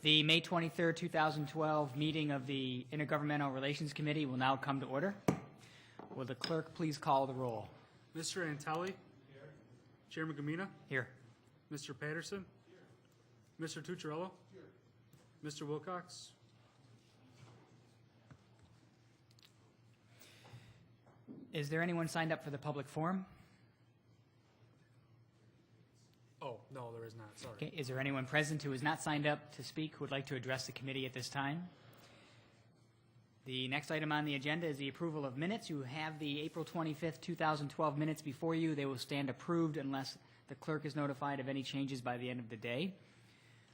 The May 23rd, 2012 meeting of the Intergovernmental Relations Committee will now come to order. Will the clerk please call the roll? Mr. Antelli? Here. Chairman Gamina? Here. Mr. Patterson? Here. Mr. Tucciarello? Here. Mr. Wilcox? Is there anyone signed up for the public forum? Oh, no, there is not. Sorry. Okay. Is there anyone present who is not signed up to speak who would like to address the committee at this time? The next item on the agenda is the approval of minutes. You have the April 25th, 2012 minutes before you. They will stand approved unless the clerk is notified of any changes by the end of the day.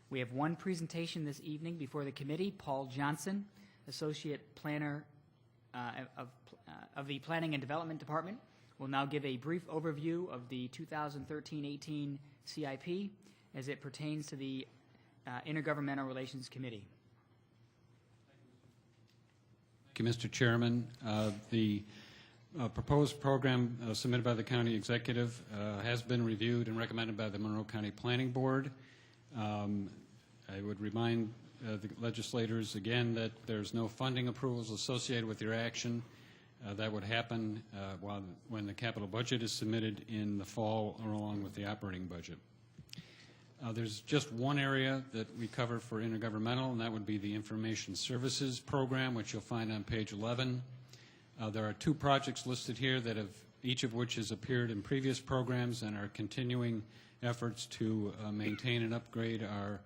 We have one presentation this evening before the committee. Paul Johnson, Associate Planner of the Planning and Development Department, will now give a brief overview of the 2013-18 CIP as it pertains to the Intergovernmental Relations Committee. Thank you, Mr. Chairman. The proposed program submitted by the County Executive has been reviewed and recommended by the Monroe County Planning Board. I would remind the legislators again that there's no funding approvals associated with your action. That would happen when the capital budget is submitted in the fall or along with the operating budget. There's just one area that we cover for intergovernmental, and that would be the Information Services Program, which you'll find on page 11. There are two projects listed here that have, each of which has appeared in previous programs and are continuing efforts to maintain and upgrade our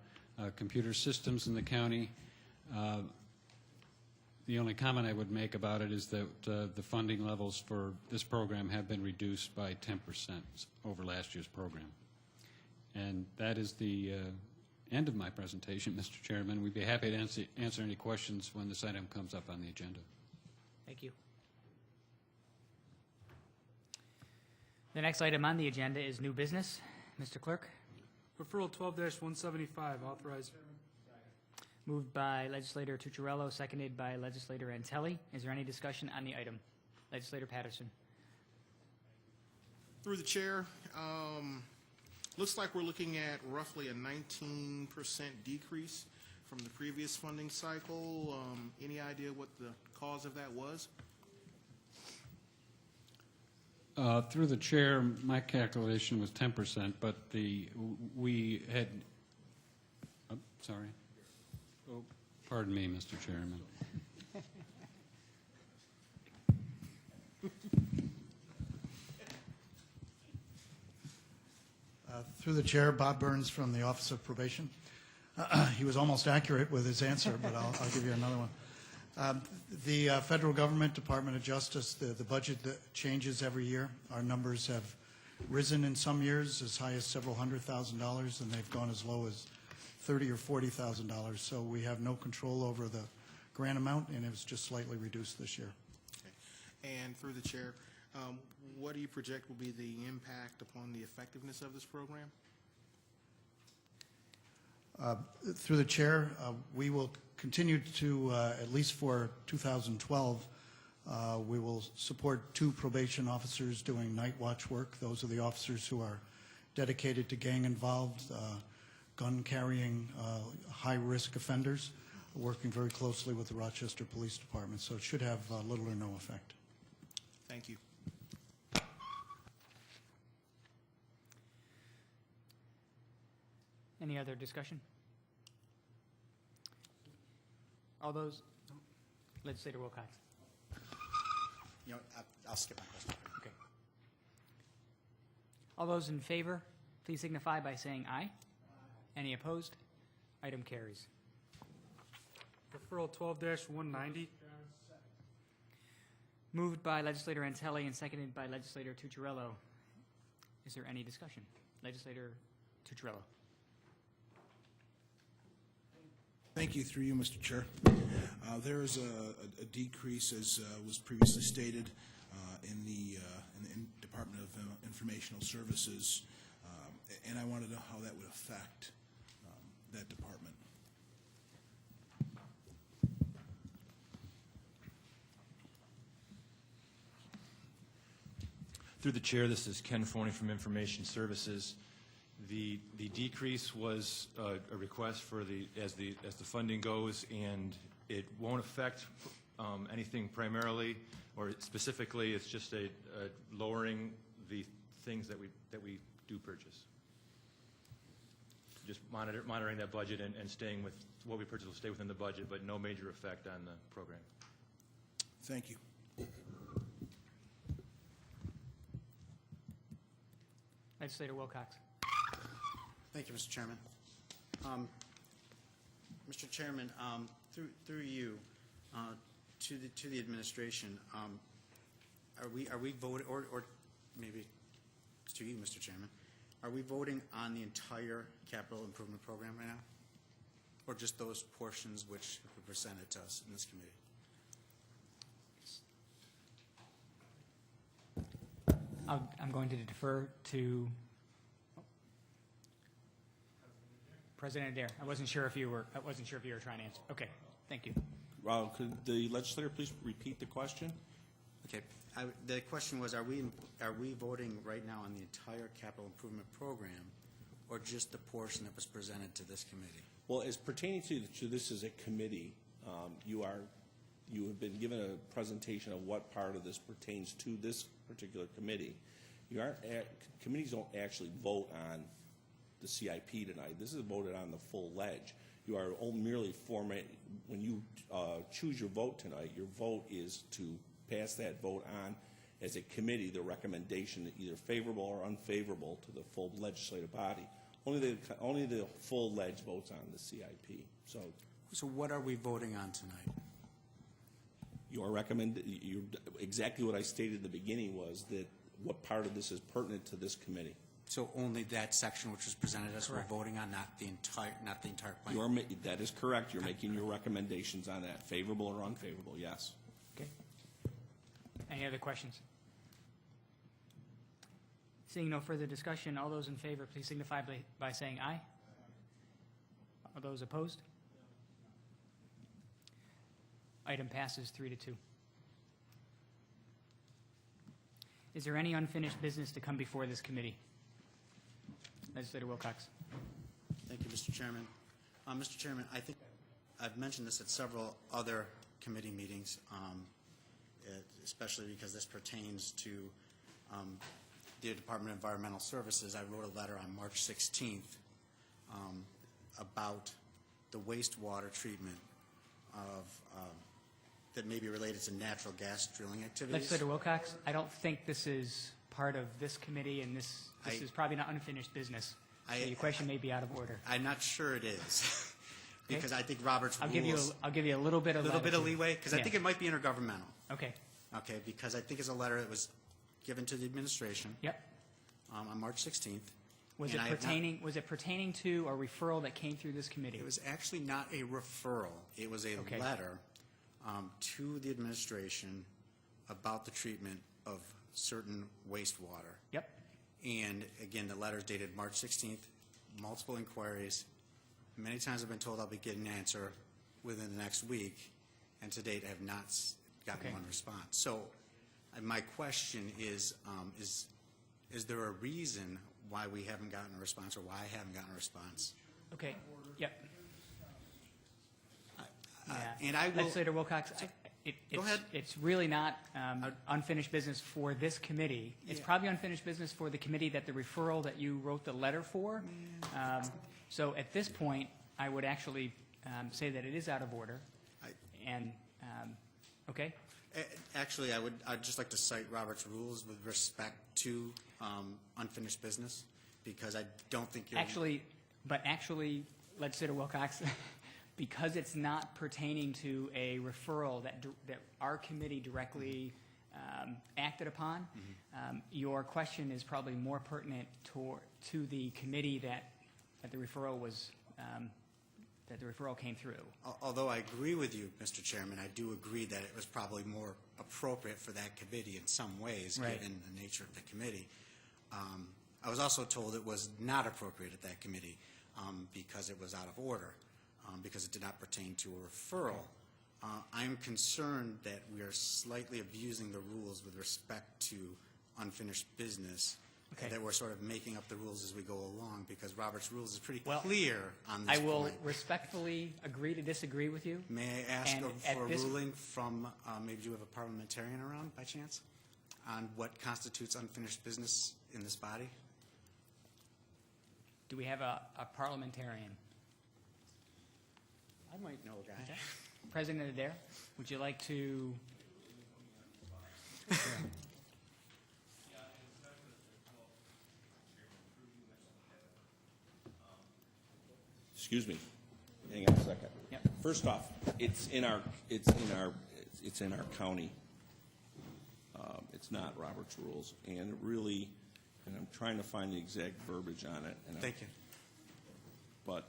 computer systems in the county. The only comment I would make about it is that the funding levels for this program have been reduced by 10% over last year's program. And that is the end of my presentation, Mr. Chairman. We'd be happy to answer any questions when this item comes up on the agenda. Thank you. The next item on the agenda is new business. Mr. Clerk. Referral 12-175, authorized. Moved by Legislator Tucciarello, seconded by Legislator Antelli. Is there any discussion on the item? Legislator Patterson. Through the chair, looks like we're looking at roughly a 19% decrease from the previous funding cycle. Any idea what the cause of that was? Through the chair, my calculation was 10%, but we had, oh, sorry. Oh, pardon me, Mr. Chairman. Through the chair, Bob Burns from the Office of Probation. He was almost accurate with his answer, but I'll give you another one. The federal government, Department of Justice, the budget that changes every year. Our numbers have risen in some years as high as several $100,000, and they've gone as low as $30,000 or $40,000. So we have no control over the grant amount, and it was just slightly reduced this year. Okay. And through the chair, what do you project will be the impact upon the effectiveness of this program? Through the chair, we will continue to, at least for 2012, we will support 2 probation officers doing night watch work. Those are the officers who are dedicated to gang-involved, gun-carrying, high-risk offenders, working very closely with the Rochester Police Department. So it should have little or no effect. Thank you. Any other discussion? All those? Legislator Wilcox. You know, I'll skip my question. Okay. All those in favor, please signify by saying aye. Any opposed? Item carries. Referral 12-190. Moved by Legislator Antelli and seconded by Legislator Tucciarello. Is there any discussion? Legislator Tucciarello. Thank you. Through you, Mr. Chair. There is a decrease, as was previously stated, in the Department of Informational Services, and I want to know how that would affect that department. Through the chair, this is Ken Forney from Information Services. The decrease was a request for as the funding goes, and it won't affect anything primarily or specifically. It's just a lowering the things that we do purchase. Just monitoring that budget and staying with what we purchase will stay within the budget, but no major effect on the program. Thank you. Legislator Wilcox. Thank you, Mr. Chairman. Mr. Chairman, through you to the administration, are we voting, or maybe to you, Mr. Chairman, are we voting on the entire capital improvement program right now, or just those portions which were presented to us in this committee? I'm going to defer to President Adair. I wasn't sure if you were trying to answer. Okay, thank you. Could the legislator please repeat the question? Okay, the question was, are we voting right now on the entire capital improvement program, or just the portion that was presented to this committee? Well, as pertaining to this as a committee, you have been given a presentation of what part of this pertains to this particular committee. Committees don't actually vote on the CIP tonight. This is voted on the full ledge. You are merely when you choose your vote tonight, your vote is to pass that vote on as a committee, the recommendation either favorable or unfavorable to the full legislative body. Only the full ledge votes on the CIP. So what are we voting on tonight? Exactly what I stated at the beginning was that what part of this is pertinent to this committee. So only that section which was presented to us we're voting on, not the entire plan? That is correct. You're making your recommendations on that, favorable or unfavorable, yes. Okay. Any other questions? Seeing no further discussion, all those in favor, please signify by saying aye. Are those opposed? Item passes 3-2. Is there any unfinished business to come before this committee? Legislator Wilcox. Thank you, Mr. Chairman. Mr. Chairman, I think I've mentioned this at several other committee meetings, especially because this pertains to the Department of Environmental Services. I wrote a letter on March 16th about the wastewater treatment that may be related to natural gas drilling activities. Legislator Wilcox, I don't think this is part of this committee, and this is probably not unfinished business. So your question may be out of order. I'm not sure it is, because I think Robert's rules. I'll give you a little bit of leeway, because I think it might be intergovernmental. Okay. Okay, because I think it's a letter that was given to the administration. Yep. On March 16th. Was it pertaining to a referral that came through this committee? It was actually not a referral. It was a letter to the administration about the treatment of certain wastewater. Yep. And again, the letter is dated March 16th, multiple inquiries. Many times I've been told I'll be getting an answer within the next week, and to date I have not gotten one response. So my question is there a reason why we haven't gotten a response, or why I haven't gotten a response? Okay. Yep. And I will. Legislator Wilcox, Go ahead. It's really not unfinished business for this committee. It's probably unfinished business for the committee that the referral that you wrote the letter for. So at this point, I would actually say that it is out of order. Okay. Actually, I'd just like to cite Robert's rules with respect to unfinished business, because I don't think you're... Actually, Legislator Wilcox, because it's not pertaining to a referral that our committee directly acted upon, your question is probably more pertinent to the committee that the referral was that the referral came through. Although I agree with you, Mr. Chairman, I do agree that it was probably more appropriate for that committee in some ways, given the nature of the committee. I was also told it was not appropriate at that committee because it was out of order, because it did not pertain to a referral. I'm concerned that we are slightly abusing the rules with respect to unfinished business Okay. that we're sort of making up the rules as we go along, because Robert's rules is pretty Well, clear on this I will point. respectfully agree to disagree with you. May I ask And for a at this- ruling from, maybe you have a parliamentarian around by chance, on what constitutes unfinished business in this body? Do we have a parliamentarian? I might know a guy. President Adair, would you like to? Excuse me. Hang on a second. Yep. First off, it's in our county. It's not Robert's rules, and it really, and I'm trying to find the exact verbiage on it. And Thank you. But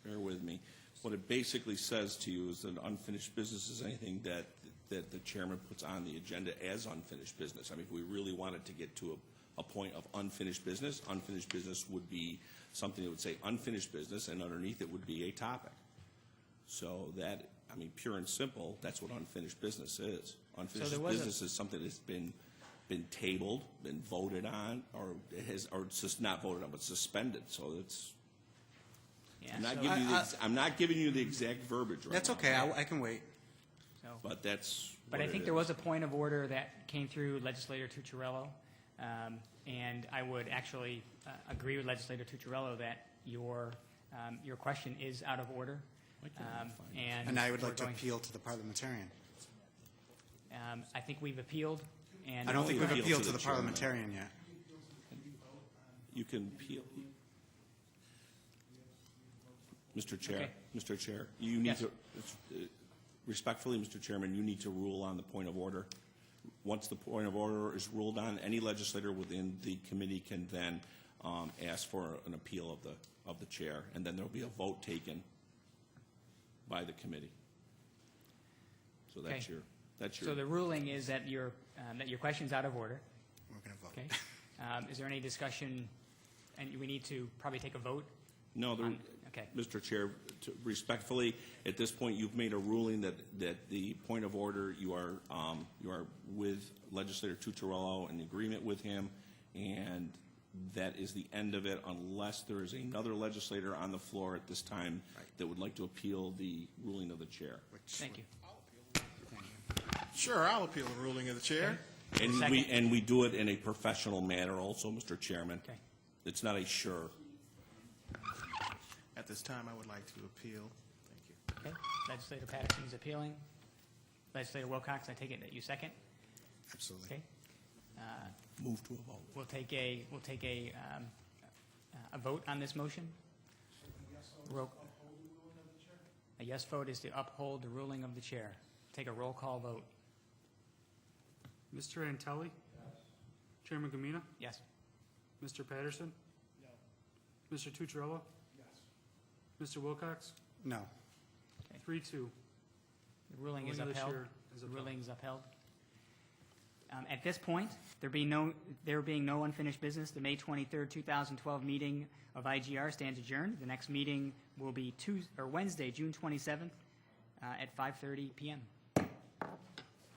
bear with me. What it basically says to you is that unfinished business is anything that the chairman puts on the agenda as unfinished business. I mean, if we really wanted to get to a point of unfinished business would be something that would say unfinished business, and underneath it would be a topic. So that, I mean, pure and simple, that's what unfinished business is. Unfinished business is something that's been tabled, been voted on, or it's just not voted on, but suspended. So it's. Yeah, I'm not giving you the exact verbiage right That's now. okay, I can wait. But that's. But I think there was a point of order that came through Legislator Tucciarello, and I would actually agree with Legislator Tucciarello that your question is out of order. And I would like to we're going- appeal to the parliamentarian. I think we've appealed, and I don't think we've appeal appealed to to the the chairman. parliamentarian yet. You can appeal. Mr. Chair, Okay. Mr. Chair, you need Yes. to, respectfully, Mr. Chairman, you need to rule on the point of order. Once the point of order is ruled on, any legislator within the committee can then ask for an appeal of the chair, and then there'll be a vote taken by the committee. So that's Okay. your. so the ruling is that your question's out of order. We're going to vote. Okay. Is there any discussion? And we need to probably take a vote. No, Okay. Mr. Chair, respectfully, at this point, you've made a ruling that the point of order, you are with Legislator Tucciarello, in agreement with him, and that is the end of it unless there is another legislator on the floor at this time that would like to appeal the ruling of the chair. Thank you. Sure, I'll appeal the ruling of the chair. Second. We do it in a professional manner also, Mr. Chairman. Okay. It's not a sure. At this time, I would like to appeal. Thank you. Okay. Legislator Patterson is appealing. Legislator Wilcox, I take it that you second. Absolutely. Okay. Move to a vote. We'll take a vote on this motion. A yes vote is to uphold the ruling of the chair. Take a roll call vote. Mr. Antelli? Yes. Chairman Gamina? Yes. Mr. Patterson? No. Mr. Tucciarello? Yes. Mr. Wilcox? No. 3-2. The ruling is Ruling of the upheld. chair is The upheld. ruling is upheld. At this point, there being no unfinished business, the May 23rd, 2012 meeting of IGR stands adjourned. The next meeting will be Wednesday, June 27th at 5:30 p.m.